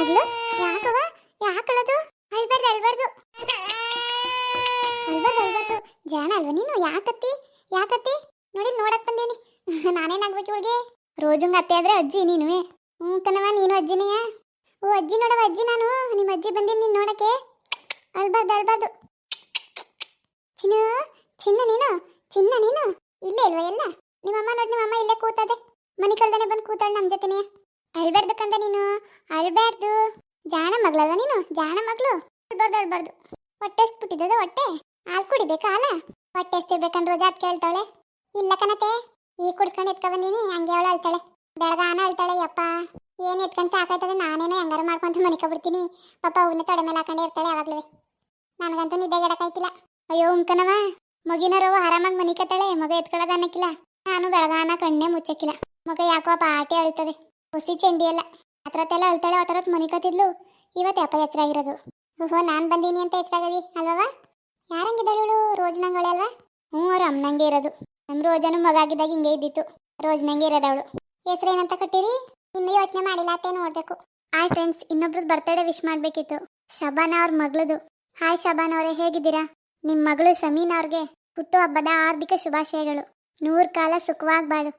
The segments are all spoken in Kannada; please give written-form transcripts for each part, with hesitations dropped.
ಮಗಳು ಯಾಕವ ಯಾಕಳದು ಅಳ್ಬಾರ್ದು ಅಳ್ಬಾರ್ದು ಅಳ್ಬಾರ್ದು ಅಳ್ಬಾರ್ದು ಜಾಣ ಅಲ್ವಾ ನೀನು ಯಾಕತ್ತಿ ನೋಡಿ ನೋಡಕ್ ಬಂದೇನಿ ನಾನೇನಾಗ್ಬೇಕು ಇವಳಿಗೆ ರೋಜಂಗ ಅತ್ತೆ ಆದ್ರೆ ಅಜ್ಜಿ ನೀನುವೆ ಕಣವ ನೀನು ಅಜ್ಜಿನೆಯಾ ಓ ಅಜ್ಜಿ ನೋಡವ ಅಜ್ಜಿ ನಾನು ನಿಮ್ಮ ಅಜ್ಜಿ ಬಂದೀನಿ ನೀನು ನೋಡಕ್ಕೆ ಅಳ್ಬಾರ್ದು ಚಿನ್ನ ನೀನು ಇಲ್ಲೇ ಇಲ್ವಾ ಎಲ್ಲ ನಿಮ್ಮಮ್ಮ ನೋಡಿ ನಿಮ್ಮಮ್ಮ ಇಲ್ಲೇ ಕೂತದೆ ಮನೆ ಕಳ್ದನೆ ಬಂದು ಕೂತಾಳೆ ನಮ್ಮ ಜೊತೆನೆ ಅಳ್ಬಾರ್ದು ಕಂದ ನೀನು ಅಳ್ಬಾರ್ದು ಜಾಣ ಮಗಳಲ್ವ ನೀನು ಜಾಣ ಮಗಳು ಅಳ್ಬಾರ್ದು ಹೊಟ್ಟೆ ಎಸ್ಬಿಟ್ಟಿದ್ದದ ಹೊಟ್ಟೆ ಹಾಲು ಕುಡಿಬೇಕಾ ಹಾಲ ಹೊಟ್ಟೆ ಎಸ್ತಿರ್ಬೇಕಂದ್ ರೋಜಾ ಅದ್ ಕೇಳ್ತಾಳೆ ಇಲ್ಲ ಕಣತೆ ಈಗ ಕುಡ್ಸ್ಕೊಂಡು ಎತ್ಕೊಂಡ್ ಬಂದೀನಿ ಹಂಗೆ ಅವಳು ಅಳ್ತಾಳೆ ಬೆಳಗಾನ ಅಳ್ತಾಳೆ ಯಪ್ಪ ಏನು ಎತ್ಕೊಂಡು ಸಾಕಾಯ್ತದೆ ನಾನೇನೋ ಹೆಂಗಾರ ಮಾಡ್ಕೊಂತ ಮನಿಕೊಬಿಡ್ತೀನಿ ಪಾಪ ಅವನ್ನ ತೊಡೆ ಮೇಲೆ ಹಾಕೊಂಡೇ ಇರ್ತಾಳೆ ಯಾವಾಗ್ಲೂ ನನಗಂತೂ ನಿದ್ದೆ ಗಿಡಕಾಯ್ತಿಲ್ಲ ಅಯ್ಯೋ ಉಂಕನವ ಮಗಿನರವ ಆರಾಮಾಗಿ ಮನಿಕತ್ತಾಳೆ ಮಗ ಎತ್ಕೊಳ್ಳೋದು ಅನ್ನಕ್ಕಿಲ್ಲ ನಾನು ಬೆಳಗಾನ ಕಣ್ಣೆ ಮುಚ್ಚಕ್ಕಿಲ್ಲ ಮಗ ಯಾಕೋ ಪಾಟಿ ಅಳ್ತದೆ ಹುಸಿ ಚೆಂಡಿ ಎಲ್ಲ ಹತ್ರತ್ತೆಲ್ಲ ಅಳ್ತಾಳೆ ಆ ಥರದ್ದು ಮನಿಕತ್ತಿದ್ಲು ಇವತ್ತು ಯಪ್ಪ ಎಚ್ಚರಾಗಿರೋದು ಓಹೋ ನಾನು ಬಂದೀನಿ ಅಂತ ಎಚ್ಚರಾಗದಿ ಅಲ್ವವ ಯಾರಂಗಿದ್ದಾಳೆ ಇವಳು ರೋಜ್ನಂಗಳೆ ಅಲ್ವಾ ಅವ್ರು ಅಮ್ಮನಂಗೆ ಇರೋದು ನಮ್ಮ ರೋಜನು ಮಗ ಆಗಿದ್ದಾಗ ಹಿಂಗೆ ಇದ್ದಿತ್ತು ರೋಜ್ನಂಗೆ ಇರೋದು ಅವಳು ಹೆಸ್ರು ಏನಂತ ಕಟ್ಟಿರಿ ಇನ್ನೂ ಯೋಚನೆ ಮಾಡಿಲ್ಲ ಅತ್ತೆ ನೋಡ್ಬೇಕು ಹಾಯ್ ಫ್ರೆಂಡ್ಸ್ ಇನ್ನೊಬ್ರದ್ದು ಬರ್ತಡೇ ವಿಶ್ ಮಾಡಬೇಕಿತ್ತು ಶಬಾನ ಅವ್ರ ಮಗಳದು ಹಾಯ್ ಶಬಾನ್ ಅವರೇ ಹೇಗಿದ್ದೀರಾ ನಿಮ್ಮ ಮಗಳು ಸಮೀನ್ ಅವ್ರಿಗೆ ಹುಟ್ಟು ಹಬ್ಬದ ಹಾರ್ದಿಕ ಶುಭಾಶಯಗಳು 100 ಕಾಲ ಸುಖವಾಗಿ ಬಾಳು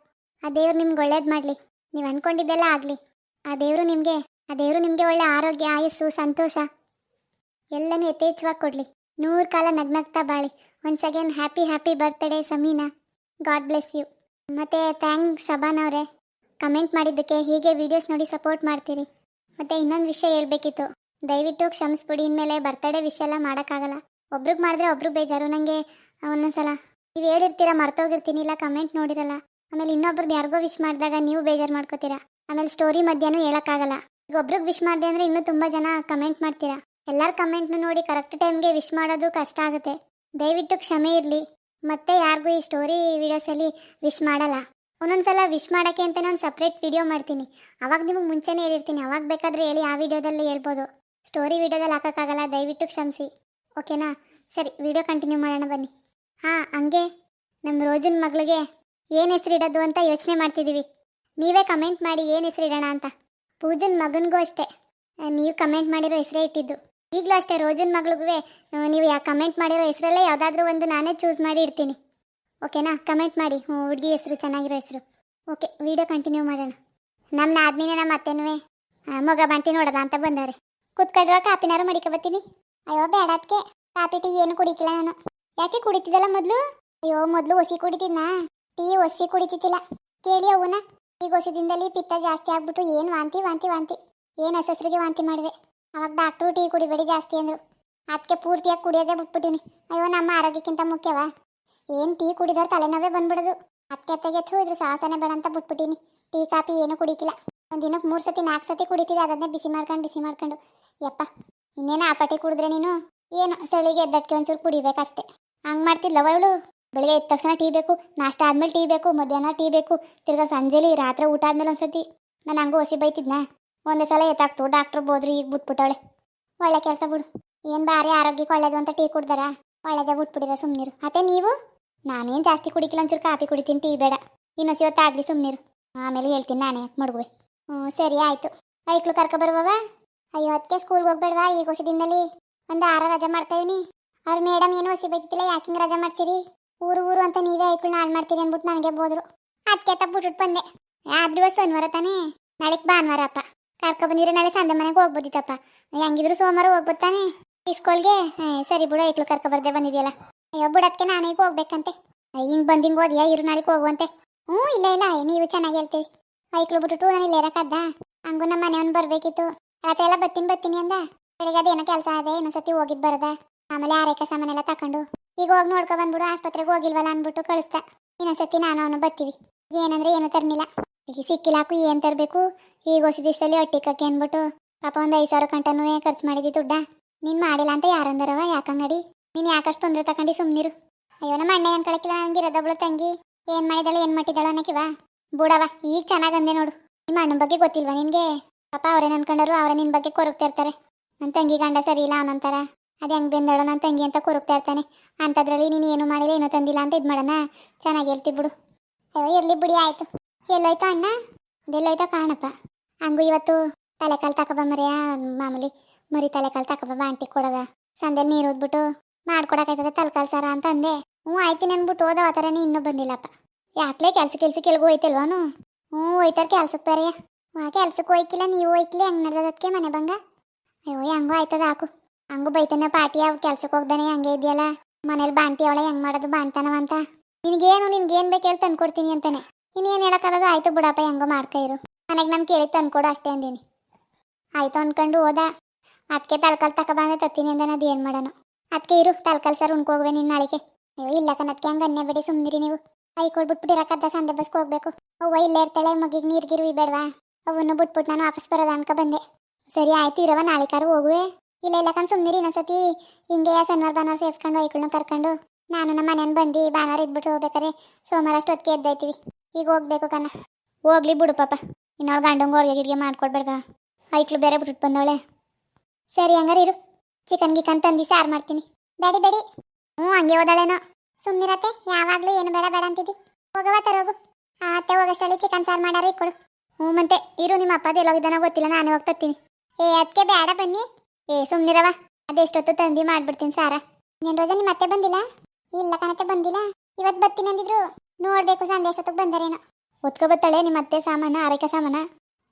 ಆ ದೇವ್ರು ನಿಮ್ಗೆ ಒಳ್ಳೇದು ಮಾಡಲಿ ನೀವು ಅನ್ಕೊಂಡಿದ್ದೆಲ್ಲ ಆಗಲಿ ಆ ದೇವರು ನಿಮಗೆ ಒಳ್ಳೆ ಆರೋಗ್ಯ ಆಯಸ್ಸು ಸಂತೋಷ ಎಲ್ಲನೂ ಯಥೇಚ್ಛವಾಗಿ ಕೊಡಲಿ 100 ಕಾಲ ನಗ್ನಗ್ತಾ ಬಾಳಿ once again happy birthday Samina God bless you ಮತ್ತು ಥ್ಯಾಂಕ್ಸ್ ಶಬಾನ್ ಅವರೇ ಕಮೆಂಟ್ ಮಾಡಿದ್ದಕ್ಕೆ ಹೀಗೆ ವೀಡಿಯೋಸ್ ನೋಡಿ ಸಪೋರ್ಟ್ ಮಾಡ್ತೀರಿ ಮತ್ತು ಇನ್ನೊಂದು ವಿಷಯ ಹೇಳ್ಬೇಕಿತ್ತು ದಯವಿಟ್ಟು ಕ್ಷಮಿಸ್ಬಿಡಿ ಇನ್ಮೇಲೆ ಬರ್ತಡೇ ವಿಶ್ ಎಲ್ಲ ಮಾಡೋಕ್ಕಾಗಲ್ಲ ಒಬ್ರಿಗೆ ಮಾಡಿದ್ರೆ ಒಬ್ರಿಗೆ ಬೇಜಾರು ನನಗೆ ಒಂದೊಂದ್ಸಲ ನೀವು ಹೇಳಿರ್ತೀರ ಮರ್ತೋಗಿರ್ತೀನಿ ಇಲ್ಲ ಕಮೆಂಟ್ ನೋಡಿರಲ್ಲ ಆಮೇಲೆ ಇನ್ನೊಬ್ರದ್ದು ಯಾರಿಗೋ ವಿಶ್ ಮಾಡಿದಾಗ ನೀವು ಬೇಜಾರು ಮಾಡ್ಕೋತೀರಾ ಆಮೇಲೆ ಸ್ಟೋರಿ ಮಧ್ಯಾಹ್ನ ಹೇಳೋಕ್ಕಾಗಲ್ಲ ಈಗ ಒಬ್ರಿಗೆ ವಿಶ್ ಮಾಡಿದೆ ಅಂದರೆ ಇನ್ನೂ ತುಂಬ ಜನ ಕಮೆಂಟ್ ಮಾಡ್ತೀರಾ ಎಲ್ಲರ ಕಮೆಂಟ್ನು ನೋಡಿ ಕರೆಕ್ಟ್ ಟೈಮ್ಗೆ ವಿಶ್ ಮಾಡೋದು ಕಷ್ಟ ಆಗುತ್ತೆ ದಯವಿಟ್ಟು ಕ್ಷಮೆ ಇರಲಿ ಮತ್ತೆ ಯಾರಿಗೂ ಈ ಸ್ಟೋರಿ ವೀಡಿಯೋಸಲ್ಲಿ ವಿಶ್ ಮಾಡಲ್ಲ ಒಂದೊಂದ್ಸಲ ವಿಶ್ ಮಾಡೋಕ್ಕೆ ಅಂತ ನಾನು ಸಪ್ರೇಟ್ ವಿಡಿಯೋ ಮಾಡ್ತೀನಿ ಅವಾಗ ನಿಮಗೆ ಮುಂಚೆನೇ ಹೇಳಿರ್ತೀನಿ ಅವಾಗ ಬೇಕಾದರೆ ಹೇಳಿ ಆ ವಿಡಿಯೋದಲ್ಲಿ ಹೇಳ್ಬೋದು ಸ್ಟೋರಿ ವಿಡಿಯೋದಲ್ಲಿ ಹಾಕೋಕ್ಕಾಗಲ್ಲ ದಯವಿಟ್ಟು ಕ್ಷಮಿಸಿ ಓಕೆನಾ ಸರಿ ವಿಡಿಯೋ ಕಂಟಿನ್ಯೂ ಮಾಡೋಣ ಬನ್ನಿ ಹಾಂ ಹಂಗೆ ನಮ್ಮ ರೋಜನ್ ಮಗಳಿಗೆ ಏನು ಹೆಸರು ಇಡೋದು ಅಂತ ಯೋಚನೆ ಮಾಡ್ತಿದ್ದೀವಿ ನೀವೇ ಕಮೆಂಟ್ ಮಾಡಿ ಏನು ಹೆಸರು ಇಡೋಣ ಅಂತ ಪೂಜನ್ ಮಗನಿಗೂ ಅಷ್ಟೇ ನೀವು ಕಮೆಂಟ್ ಮಾಡಿರೋ ಹೆಸರೇ ಇಟ್ಟಿದ್ದು ಈಗಲೂ ಅಷ್ಟೇ ರೋಜನ್ ಮಗಳಿಗೂ ನೀವು ಕಮೆಂಟ್ ಮಾಡಿರೋ ಹೆಸರಲ್ಲೇ ಯಾವುದಾದ್ರೂ ಒಂದು ನಾನೇ ಚೂಸ್ ಮಾಡಿ ಇಡ್ತೀನಿ ಓಕೆನಾ ಕಮೆಂಟ್ ಮಾಡಿ ಹುಡುಗಿ ಹೆಸರು ಚೆನ್ನಾಗಿರೋ ಹೆಸರು ಓಕೆ ವಿಡಿಯೋ ಕಂಟಿನ್ಯೂ ಮಾಡೋಣ ನಮ್ಮ ಆದ್ಮೇಲೆ ನಮ್ಮ ಅತ್ತೆನೂ ಮಗ ಬಂಟಿ ನೋಡೋದ ಅಂತ ಬಂದವ್ರೆ ಕೂತ್ಕೊಂಡ್ರ ಕಾಪಿನಾರು ಮಡಿಕೊಬತ್ತೀನಿ ಅಯ್ಯೋ ಬೇಡ ಅದಕ್ಕೆ ಕಾಪಿ ಟೀ ಏನು ಕುಡಿಕಿಲ್ಲ ನಾನು ಯಾಕೆ ಕುಡಿತಿದ್ದಲ್ಲ ಮೊದಲು ಅಯ್ಯೋ ಮೊದಲು ಒಸಿ ಕುಡಿತಿದ್ನಾ ಟೀ ಒಸಿ ಕುಡಿತಿದ್ದಿಲ್ಲ ಕೇಳಿ ಅವನ ಈಗ ಹೊಸದಿಂದಲೇ ಪಿತ್ತ ಜಾಸ್ತಿ ಆಗ್ಬಿಟ್ಟು ಏನು ವಾಂತಿ ಏನು ಹಸಸ್ರಿಗೆ ವಾಂತಿ ಮಾಡಿದೆ ಅವಾಗ ಡಾಕ್ಟ್ರು ಟೀ ಕುಡಿಬೇಡಿ ಜಾಸ್ತಿ ಅಂದರು ಅದಕ್ಕೆ ಪೂರ್ತಿಯಾಗಿ ಕುಡಿಯೋದೇ ಬಿಟ್ಬಿಟ್ಟಿನಿ ಅಯ್ಯೋ ನಮ್ಮ ಆರೋಗ್ಯಕ್ಕಿಂತ ಮುಖ್ಯವಾ ಏನು ಟೀ ಕುಡಿದವ್ರು ತಲೆನೋವೇ ಬಂದ್ಬಿಡೋದು ಅದಕ್ಕೆ ಇದ್ರ ಸಾಹಸನೇ ಬೇಡ ಅಂತ ಬಿಟ್ಬಿಟ್ಟಿನಿ ಟೀ ಕಾಫಿ ಏನು ಕುಡಿಕಿಲ್ಲ ಒಂದಿನಕ್ಕೆ 3 ಸತಿ 4 ಸತಿ ಕುಡಿತಿದ್ದೆ ಅದನ್ನೇ ಬಿಸಿ ಮಾಡ್ಕೊಂಡು ಯಪ್ಪ ಇನ್ನೇನು ಆ ಪಟ್ಟಿ ಕುಡಿದ್ರೆ ನೀನು ಏನು ಸಳಿಗೆ ಎದ್ದಕ್ಕೆ ಒಂಚೂರು ಕುಡಿಬೇಕಷ್ಟೆ ಹಂಗೆ ಮಾಡ್ತಿದ್ಲವ ಇವಳು ಬೆಳಿಗ್ಗೆ ಎದ್ದ ತಕ್ಷಣ ಟೀ ಬೇಕು ನಾಷ್ಟ ಆದ್ಮೇಲೆ ಟೀ ಬೇಕು ಮಧ್ಯಾಹ್ನ ಟೀ ಬೇಕು ತಿರ್ಗಾ ಸಂಜೆಲಿ ರಾತ್ರಿ ಊಟ ಆದ್ಮೇಲೆ ಒಂದ್ಸತಿ ನಾನು ಹಂಗೂ ಹೊಸಿ ಬೈತಿದ್ನಾ ಒಂದೇ ಸಲ ಎತ್ತಾಕ್ತು ಡಾಕ್ಟ್ರು ಬೋದ್ರು ಈಗ ಬಿಟ್ಬಿಟ್ಟವಳೆ ಒಳ್ಳೆ ಕೆಲಸ ಬಿಡು ಏನು ಭಾರಿ ಆರೋಗ್ಯಕ್ಕೆ ಒಳ್ಳೇದು ಅಂತ ಟೀ ಕುಡ್ದಾರ ಒಳ್ಳೇದೇ ಬಿಟ್ಬಿಟ್ಟಿರ ಸುಮ್ಮನಿರು ಅತ್ತೆ ನೀವು ನಾನೇನು ಜಾಸ್ತಿ ಕುಡಿಕಿಲ್ಲ ಒಂಚೂರು ಕಾಫಿ ಕುಡಿತೀನಿ ಟೀ ಬೇಡ ಇನ್ನೊಸಿ ಹೊತ್ತಾಗಲಿ ಸುಮ್ಮನಿರು ಆಮೇಲೆ ಹೇಳ್ತೀನಿ ನಾನೇ ಮಡಗುವೆ ಸರಿ ಆಯಿತು ಐಕ್ಳು ಕರ್ಕೊ ಬರುವವ ಅಯ್ಯೋ ಅದಕ್ಕೆ ಸ್ಕೂಲ್ಗೆ ಹೋಗ್ಬೇಡವಾ ಈಗ ಹೊಸದಿಂದಲೇ ಒಂದು 6 ರಜೆ ಮಾಡ್ತಾಯಿನಿ ಅವ್ರ ಮೇಡಮ್ ಏನು ಹೊಸಿ ಬೈತಿಲ್ಲ ಯಾಕಿಂಗ್ ರಜೆ ಮಾಡ್ತೀರಿ ಊರು ಅಂತ ನೀವೇ ಐಕ್ಳನ್ನ ಹಾಳು ಮಾಡ್ತೀರಿ ಅಂದ್ಬಿಟ್ಟು ನನಗೆ ಬೋದ್ರು ಅದಕ್ಕೆ ತಪ್ಪಿಬಿಟ್ಟು ಬಂದೆ ಆದ್ರೂ ಶನಿವಾರ ತಾನೇ ನಾಳೆಗೆ ಭಾನುವಾರ ಅಪ್ಪ ಕರ್ಕೊ ಬಂದಿದ್ರೆ ನಾಳೆ ಸಂದೆ ಮನೆಗೆ ಹೋಗ್ಬೋದಿತ್ತಪ್ಪ ಹೆಂಗಿದ್ರು ಸೋಮವಾರ ಹೋಗ್ಬೋತಾನೆ ಸ್ಕೂಲ್ಗೆ ಸರಿ ಬಿಡು ಐಕ್ಳು ಕರ್ಕೊ ಬರ್ದೆ ಬಂದಿದೆಯಲ್ಲ ಅಯ್ಯೋ ಬಿಡೋದಕ್ಕೆ ನಾನೀಗ ಹೋಗ್ಬೇಕಂತೆ ಹಿಂಗೆ ಬಂದಿಂಗೆ ಓದಿಯಾ ಇರು ನಾಳೆಗೆ ಹೋಗುವಂತೆ ಇಲ್ಲ ನೀವು ಚೆನ್ನಾಗಿ ಹೇಳ್ತೀವಿ ಐಕ್ಳು ಬಿಟ್ಬಿಟ್ಟು ನಾನು ಇಲ್ಲಿ ಇರೋಕ್ಕದ್ದ ಹಂಗೂ ನಮ್ಮ ಮನೆಯವ್ನು ಬರಬೇಕಿತ್ತು ರಾತ್ರಿ ಎಲ್ಲ ಬರ್ತೀನಿ ಅಂದ ಬೆಳಿಗ್ಗೆ ಅದೇನೋ ಕೆಲಸ ಅದೇ ಇನ್ನೊಂದ್ಸತಿ ಹೋಗಿದ್ದು ಬರದ ಆಮೇಲೆ ಆರೈಕೆ ಸಾಮಾನೆಲ್ಲ ತಕೊಂಡು ಈಗ ಹೋಗಿ ನೋಡ್ಕೊ ಬಂದ್ಬಿಡು ಆಸ್ಪತ್ರೆಗೆ ಹೋಗಿಲ್ವಲ್ಲ ಅಂದ್ಬಿಟ್ಟು ಕಳಿಸ್ದ ಇನ್ನೊಂದ್ಸತಿ ನಾನು ಅವನು ಬರ್ತೀವಿ ಏನಂದ್ರೆ ಏನು ತರಲಿಲ್ಲ ಈಗ ಸಿಕ್ಕಿಲ್ಲಾಕು ಏನು ತರಬೇಕು ಈಗ ಹೊಸ ದಿವಸದಲ್ಲಿ ಹೊಟ್ಟಿಕಕ್ಕೆ ಅಂದ್ಬಿಟ್ಟು ಪಾಪ ಒಂದು 5,000 ಕಂಟನೂ ಖರ್ಚು ಮಾಡಿದ್ದಿ ದುಡ್ಡ ನೀನು ಮಾಡಿಲ್ಲ ಅಂತ ಯಾರಂದರವ ಯಾಕಂಗಡಿ ನೀನು ಯಾಕಷ್ಟು ತೊಂದರೆ ತಗೊಂಡು ಸುಮ್ಮನಿರು ಅಯ್ಯೋ ನಮ್ಮ ಅಣ್ಣ ಅನ್ಕೊಳಕಿಲ್ಲ ನಂಗಿರೋದೊಬ್ಳು ತಂಗಿ ಏನು ಮಾಡಿದಾಳು ಏನು ಮಟ್ಟಿದ್ದಾಳು ಅನ್ನಕಿವ ಬೂಡವ ಈಗ ಚೆನ್ನಾಗಂದೆ ನೋಡು ನಿಮ್ಮ ಅಣ್ಣನ ಬಗ್ಗೆ ಗೊತ್ತಿಲ್ವಾ ನಿನಗೆ ಪಾಪ ಅವ್ರೇನು ಅನ್ಕೊಂಡರು ಅವರೇ ನಿನ್ನ ಬಗ್ಗೆ ಕೊರಗ್ತಾ ಇರ್ತಾರೆ ನನ್ನ ತಂಗಿ ಗಂಡ ಸರಿ ಇಲ್ಲ ಅವನಂತಾರ ಅದು ಹೆಂಗೆ ಬೆಂದಳು ನನ್ನ ತಂಗಿ ಅಂತ ಕೊರಗ್ತಾ ಇರ್ತಾನೆ ಅಂಥದ್ರಲ್ಲಿ ನೀನು ಏನು ಮಾಡಿಲ್ಲ ಏನೂ ತಂದಿಲ್ಲ ಅಂತ ಇದು ಮಾಡೋಣ ಚೆನ್ನಾಗಿ ಹೇಳ್ತೀವಿ ಬಿಡು ಅಯ್ಯೋ ಇರಲಿ ಬಿಡಿ ಆಯಿತು ಎಲ್ಲೋಯ್ತು ಅಣ್ಣ ಅದೆಲ್ಲೋಯ್ತೋ ಕಾಣಪ್ಪ ಹಂಗೂ ಇವತ್ತು ತಲೆಕಾಲು ತಗೊಬಂಬರ್ಯಾ ಮಾಮೂಲಿ ಮರಿ ತಲೆಕಾಲು ತಗೊಬ ಆಂಟಿ ಕೊಡದ ಸಂದೇಲಿ ನೀರು ಓದ್ಬಿಟ್ಟು ಮಾಡ್ಕೊಡಕಾಯ್ತದೆ ತಲೆಕಾಲು ಸಾರ ಅಂತ ಅಂದೆ. ಹ್ಞೂ ಆಯ್ತೀನಿ ಅಂದ್ಬಿಟ್ಟು ಹೋದ ಆ ಥರನೇ ಇನ್ನೂ ಬಂದಿಲ್ಲಪ್ಪ. ಯಾಕ್ಲೇ ಕೆಲ್ಸಕ್ಕೆ ಹೋಯ್ತಿಲ್ವಾನು? ಹ್ಞೂ ಹೋಯ್ತಾರ ಕೆಲ್ಸಕ್ಕೆ ಬೇರೆಯ. ಕೆಲ್ಸಕ್ಕೆ ಹೋಯ್ಕಿಲ್ಲ ನೀವು ಹೋಯ್ಕಿಲ್ಲ ಹೆಂಗೆ ನಡೆದದಕ್ಕೆ ಮನೆ ಬಂಗ? ಅಯ್ಯೋ ಹೆಂಗೋ ಆಯ್ತದ ಹಾಕು. ಹಂಗೂ ಬೈತಾನೆ ಪಾಟಿ ಅವ್ ಕೆಲ್ಸಕ್ಕೆ ಹೋಗ್ದಾನೆ ಹಂಗೆ ಇದೆಯಲ್ಲ ಮನೇಲಿ ಬಾಣ್ತಿ ಅವಳೆ ಹೆಂಗೆ ಮಾಡೋದು ಬಾಣ್ತಾನವ ಅಂತ. ನಿನ್ಗೇನು ಬೇಕು ಹೇಳಿ ತಂದ್ಕೊಡ್ತೀನಿ ಅಂತಾನೆ. ಇನ್ನೇನು ಹೇಳೋಕ್ಕಾಗದು? ಆಯ್ತು ಬಿಡಪ್ಪ ಹೆಂಗೋ ಮಾಡ್ಕೈರು ಮನೆಗೆ ನಾನು ಕೇಳಿ ತಂದ್ಕೊಡು ಅಷ್ಟೇ ಅಂದೀನಿ. ಆಯ್ತು ಅಂದ್ಕೊಂಡು ಹೋದ. ಅದಕ್ಕೆ ತಲೆಕಾಲು ತಗೊಬಂದೆ ತತ್ತೀನಿ ಅಂದಾನೆ. ಅದು ಏನು ಮಾಡೋಣ. ಅದಕ್ಕೆ ಇರು ತಲೆಕಾಲು ಸರ್ ಉಣ್ಕೋಗುವೆ ನಿನ್ನ ನಾಳೆಗೆ. ಅಯ್ಯೋ ಇಲ್ಲ ಕಣದಕ್ಕೆ ಹಂಗೆ ಅನ್ನೇ ಬಿಡಿ ಸುಮ್ಮನಿರಿ ನೀವು. ಕೈ ಕೊಡ್ಬಿಟ್ಬಿಟ್ಟಿರಕ್ಕದ್ದ ಸಂದೆ ಬಸ್ಗೆ ಹೋಗ್ಬೇಕು. ಅವ್ವ ಇಲ್ಲೇ ಇರ್ತಾಳೆ ಮಗಿಗೆ ನೀರ್ಗಿರು ಬೇಡವಾ? ಅವನ್ನು ಬಿಟ್ಬಿಟ್ಟು ನಾನು ವಾಪಸ್ ಬರೋದ ಅನ್ಕ ಬಂದೆ. ಸರಿ ಆಯ್ತು ಇರವ ನಾಳೆ ಕಾರು ಹೋಗುವೆ. ಇಲ್ಲ ಕಣ್ ಸುಮ್ಮನಿರಿ ಇನ್ನೊಂದ್ಸತಿ ಹಿಂಗೆ ಶನಿವಾರ ಭಾನುವಾರ ಸೇರಿಸ್ಕೊಂಡು ಐಕಳನ್ನ ಕರ್ಕೊಂಡು ನಾನು ನಮ್ಮ ಮನೇನ ಬಂದು ಭಾನುವಾರ ಇದ್ಬಿಟ್ಟು ಹೋಗ್ಬೇಕಾರೆ ಸೋಮವಾರ ಅಷ್ಟೊತ್ತಿಗೆ ಎದ್ದೈತೀವಿ. ಈಗ ಹೋಗ್ಬೇಕು ಕಣ. ಹೋಗ್ಲಿ ಬಿಡು ಪಾಪ. ಇನ್ನೊಳು ಗಂಡಂಗೆ ಅಡುಗೆ ಗಿಡ್ಗೆ ಮಾಡ್ಕೊಡ್ಬೇಡ್ವಾ? ಐಕ್ಳು ಬೇರೆ ಬಿಟ್ಬಿಟ್ಟು ಬಂದವಳೆ. ಸರಿ ಹಂಗಾರೆ ಇರು ಚಿಕನ್ ಗಿಕನ್ ತಂದು ಸಾರು ಮಾಡ್ತೀನಿ. ಬೇಡಿ ಹ್ಞೂ ಹಂಗೆ ಹೋದಾಳೇನೋ. ಸುಮ್ಮನಿರತ್ತೆ ಯಾವಾಗಲೂ ಏನು ಬೇಡ ಅಂತಿದ್ದಿ. ಹೋಗವ ತರೋಗು. ಅತ್ತೆ ಹೋಗೋಷ್ಟರಲ್ಲಿ ಚಿಕನ್ ಸಾರು ಮಾಡಾರ ಇಕ್ಕೊಡು. ಹ್ಞೂ ಮತ್ತೆ ಇರು ನಿಮ್ಮ ಅಪ್ಪದ ಎಲ್ಲೋಗಿದ್ದಾನೋ ಗೊತ್ತಿಲ್ಲ ನಾನೇ ಹೋಗಿ ತತ್ತೀನಿ. ಅದಕ್ಕೆ ಬೇಡ ಬನ್ನಿ. ಸುಮ್ಮನಿರವ ಅದೆಷ್ಟೊತ್ತು ತಂದು ಮಾಡ್ಬಿಡ್ತೀನಿ ಸಾರ. ನೀನು ರೋಜ ನಿಮ್ಮ ಅತ್ತೆ ಬಂದಿಲ್ಲ? ಇಲ್ಲ ಕಣತ್ತೆ ಬಂದಿಲ್ಲ. ಇವತ್ತು ಬರ್ತೀನಿ ಅಂದಿದ್ರು. ನೋಡಬೇಕು ಸಂದೆ ಎಷ್ಟೊತ್ತಿಗೆ ಬಂದರೇನೋ. ಒತ್ಕೊಬತ್ತಾಳೆ ನಿಮ್ಮ ಅತ್ತೆ ಸಾಮಾನ ಆರೈಕೆ ಸಾಮಾನ.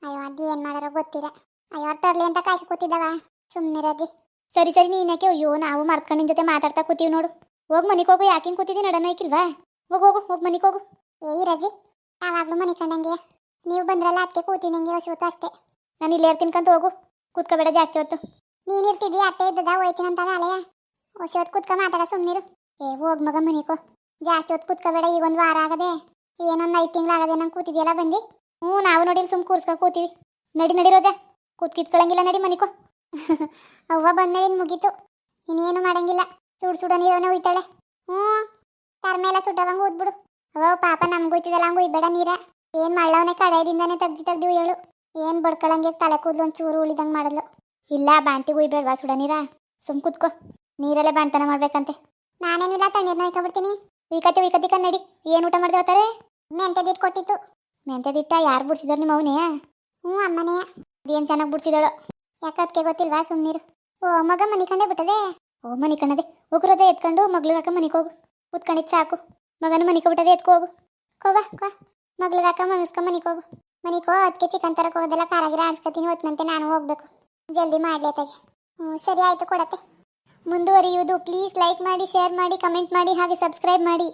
ಅಯ್ಯೋ ಅದು ಏನು ಮಾಡಾರೋ ಗೊತ್ತಿಲ್ಲ. ಅಯ್ಯೋ ಅವ್ರು ತರಲಿ ಅಂತ ಕಾಯ್ಕೆ ಕೂತಿದ್ದವ. ಸುಮ್ಮನಿರದಿ. ಸರಿ ನೀನ್ಯಾಕೆ? ಅಯ್ಯೋ ನಾವು ಮರ್ತ್ಕೊಂಡು ನಿನ್ನ ಜೊತೆ ಮಾತಾಡ್ತಾ ಕೂತೀವಿ ನೋಡು. ಹೋಗಿ ಮನಿಗೆ ಹೋಗು. ಯಾಕೆ ಹಿಂಗೆ ಕೂತಿದ್ದೀನಿ ನಡನ ಐಕಿಲ್ವಾ? ಹೋಗು ಮನಿಗೆ ಹೋಗು. ರಜಿ ಯಾವಾಗಲೂ ಮನೆ ಕಂಡಂಗೆ ನೀವು ಬಂದ್ರಲ್ಲ ಅದಕ್ಕೆ ಕೂತೀನಿ ಹಂಗೆ ಹೊತ್ತು ಅಷ್ಟೇ. ನಾನು ಇಲ್ಲೇ ಇರ್ತೀನಿ ಕಂತ ಹೋಗು. ಕೂತ್ಕೋಬೇಡ ಜಾಸ್ತಿ ಹೊತ್ತು. ನೀನು ಇರ್ತಿದ್ದಿ ಅತ್ತೆ ಇದ್ದದ ಹೋಯ್ತೀನಿ ಅಂತ ಅಲೆಯ ಹೊಸ ಹೊತ್ತು ಕೂತ್ಕೊ ಮಾತಾಡ ಸುಮ್ಮನಿರು. ಹೋಗ್ ಮಗ ಮನಿಕೋ. ಜಾಸ್ತಿ ಹೊತ್ತು ಕೂತ್ಕೋಬೇಡ. ಈಗ ಒಂದು ವಾರ ಆಗದೆ ಏನೊಂದು 5 ತಿಂಗಳಾಗದೆ ನಂಗೆ ಕೂತಿದ್ಯಲ್ಲ ಬಂದು. ಹ್ಞೂ ನಾವು ನೋಡಿ ಸುಮ್ಮ ಕೂರ್ಸ್ಕೊ ಕೂತೀವಿ. ನಡಿ ರೋಜಾ ಕೂತ್ಕಿತ್ಕೊಳ್ಳಂಗಿಲ್ಲ ನಡಿ ಮನಿಕೋ. ಅವ್ವ ಬಂದ್ಮೇಲೆ ಮುಗೀತು. ಇನ್ನೇನು ಮಾಡಂಗಿಲ್ಲ. ಸುಡ ನೀರವನ್ನ ಉಯ್ತಾಳೆ. ಹ್ಞೂ ತರ್ಮೇಲೆ ಸುಟ್ಟವಂಗೆ ಊದ್ಬಿಡು. ಅವ್ವ ಪಾಪ ನಮ್ಗೆ ಉಯ್ತಿದ್ದಲ್ಲ ಹಂಗೆ ಉಯ್ಬೇಡ ನೀರ. ಏನು ಮಳ್ಳವನೇ ಕಡೆಯಿಂದಾನೆ ತೆಗ್ದು ಹೇಳು. ಏನು ಬಡ್ಕೊಳಂಗೆ ತಲೆ ಕೂದಲು ಒಂಚೂರು ಉಳಿದಂಗೆ ಮಾಡಲು. ಇಲ್ಲ ಬಾಂಟಿಗೆ ಉಯ್ಬೇಡ್ವಾ ಸುಡ ನೀರ. ಸುಮ್ ಕೂತ್ಕೋ. ನೀರಲ್ಲೇ ಬಾಣ್ತನ ಮಾಡ್ಬೇಕಂತೆ. ನಾನೇನಿಲ್ಲ ತಣ್ಣೀರ್ನ ಉಯ್ಕೊಬಿಡ್ತೀನಿ. ಉಯ್ಕತಿ ನಡಿ. ಏನು ಊಟ ಮಾಡ್ದೆ ಹೋಗ್ತಾರೆ? ಮೆಂತ್ಯದಿಟ್ಟು ಕೊಟ್ಟಿತ್ತು. ಮೆಂತ್ಯದಿಟ್ಟ ಯಾರು ಬಿಡ್ಸಿದಾರೆ ನಿಮ್ಮ ಅವನೇ? ಹ್ಞೂ ಅಮ್ಮನೇ. ಅದೇನು ಚೆನ್ನಾಗಿ ಬಿಡ್ಸಿದಳು. ಯಾಕದಕ್ಕೆ ಗೊತ್ತಿಲ್ವಾ? ಸುಮ್ಮನಿರು. ಓ ಮಗ ಮನೆ ಕಂಡೇ ಬಿಟ್ಟದೆ. ಓ ಮನೆ ಕಣ್ಣದೆ. ಹೋಗು ರೋಜಾ ಎತ್ಕೊಂಡು ಮಗ್ಳಿಗಾಕ ಮನೆಗೆ ಹೋಗು. ಕೂತ್ಕೊಂಡಿದ್ದು ಸಾಕು. ಮಗನ ಮನೆ ಬಿಟ್ಟದೆ ಎತ್ಕೊ ಹೋಗು. ಕೋ ಮಗ್ಳಿಗಾಕ ಮನಸ್ಕೊ ಮನೆಗೆ ಹೋಗು. ಮನಿಕೋ ಅದಕ್ಕೆ ಚಿಕನ್ ತರಕ್ಕೆ ಹೋಗೋದೆಲ್ಲ ಕಾರಾಗಿರ ಆಡ್ಸ್ಕೊತೀನಿ. ಹೊತ್ತಿನಂತೆ ನಾನು ಹೋಗ್ಬೇಕು. ಜಲ್ದಿ ಮಾಡ್ಲೇತಾಗೆ. ಸರಿ ಆಯಿತು ಕೊಡತ್ತೆ. ಮುಂದುವರಿಯುವುದು. ಪ್ಲೀಸ್ ಲೈಕ್ ಮಾಡಿ, ಶೇರ್ ಮಾಡಿ, ಕಮೆಂಟ್ ಮಾಡಿ, ಹಾಗೆ ಸಬ್ಸ್ಕ್ರೈಬ್ ಮಾಡಿ.